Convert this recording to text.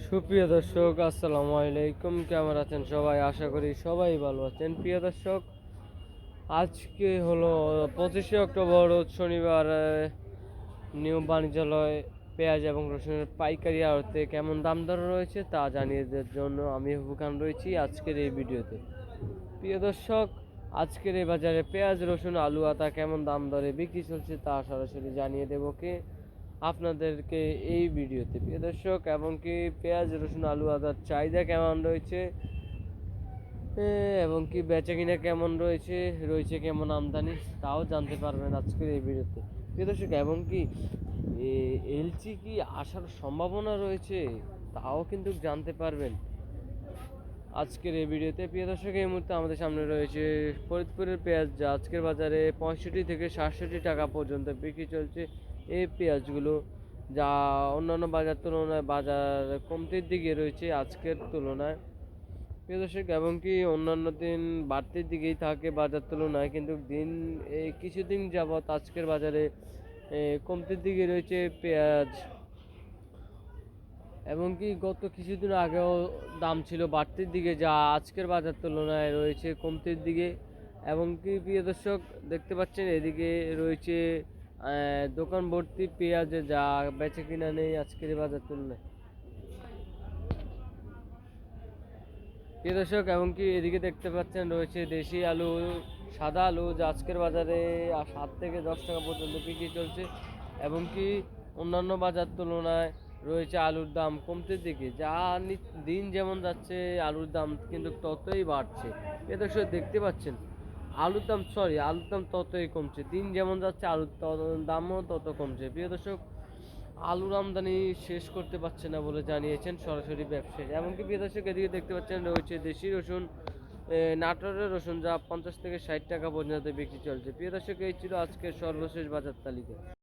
সুপ্রিয় দর্শক, আসসালামু আলাইকুম। কেমন আছেন সবাই? আশা করি সবাই ভালো আছেন। প্রিয় দর্শক, আজকে হলো 25শে অক্টোবর, রোজ শনিবার। নিউ বাণিজ্যালয় পেঁয়াজ এবং রসুনের পাইকারি আড়তে কেমন দাম দর রয়েছে তা জানিয়ে দেওয়ার জন্য আমি হুবু খান রয়েছি আজকের এই ভিডিওতে। প্রিয় দর্শক, আজকের এই বাজারে পেঁয়াজ, রসুন, আলু, আতা কেমন দাম দরে বিক্রি চলছে তা সরাসরি জানিয়ে দেবো আপনাদেরকে এই ভিডিওতে। প্রিয় দর্শক, এবং কি পেঁয়াজ, রসুন, আলু, আদার চাহিদা কেমন রয়েছে এবং কি বেচা কিনা কেমন রয়েছে রয়েছে কেমন আমদানি তাও জানতে পারবেন আজকের এই ভিডিওতে। প্রিয় দর্শক, এবং কি এলচি কি আসার সম্ভাবনা রয়েছে তাও কিন্তু জানতে পারবেন আজকের এই ভিডিওতে। প্রিয় দর্শক, এই মুহূর্তে আমাদের সামনে রয়েছে ফরিদপুরের পেঁয়াজ, যা আজকের বাজারে 65 থেকে 67 টাকা পর্যন্ত বিক্রি চলছে। এই পেঁয়াজগুলো যা অন্যান্য বাজার তুলনায় বাজার কমতির দিকে রয়েছে আজকের তুলনায়। প্রিয় দর্শক, এবং কি অন্যান্য দিন বাড়তির দিকেই থাকে বাজার তুলনায়, কিন্তু এই কিছুদিন যাবৎ আজকের বাজারে কমতির দিকে রয়েছে পেঁয়াজ। এবং কি গত কিছুদিন আগেও দাম ছিল বাড়তির দিকে, যা আজকের বাজার তুলনায় রয়েছে কমতির দিকে। এবং কি প্রিয় দর্শক, দেখতে পাচ্ছেন এদিকে রয়েছে দোকান ভর্তি পেঁয়াজে, যা বেচে কিনা নেই আজকের বাজার তুলনায়। প্রিয় দর্শক, এবং কি এদিকে দেখতে পাচ্ছেন রয়েছে দেশি আলু, সাদা আলু, যা আজকের বাজারে 7 থেকে 10 টাকা পর্যন্ত বিক্রি চলছে। এবং কি অন্যান্য বাজার তুলনায় রয়েছে আলুর দাম কমতে দিকে, যা দিন যেমন যাচ্ছে আলুর দাম কিন্তু ততই বাড়ছে। প্রিয় দর্শক, দেখতে পাচ্ছেন আলুর দাম ততই কমছে, দিন যেমন যাচ্ছে আলুর দামও তত কমছে। প্রিয় দর্শক, আলুর আমদানি শেষ করতে পারছে না বলে জানিয়েছেন সরাসরি ব্যবসায়ী। এমনকি প্রিয় দর্শক, এদিকে দেখতে পাচ্ছেন রয়েছে দেশি রসুন, নাটোরের রসুন, যা 50 থেকে 60 টাকা পর্যন্ত বিক্রি চলছে। প্রিয় দর্শক, এই ছিল আজকের সর্বশেষ বাজার তালিকা।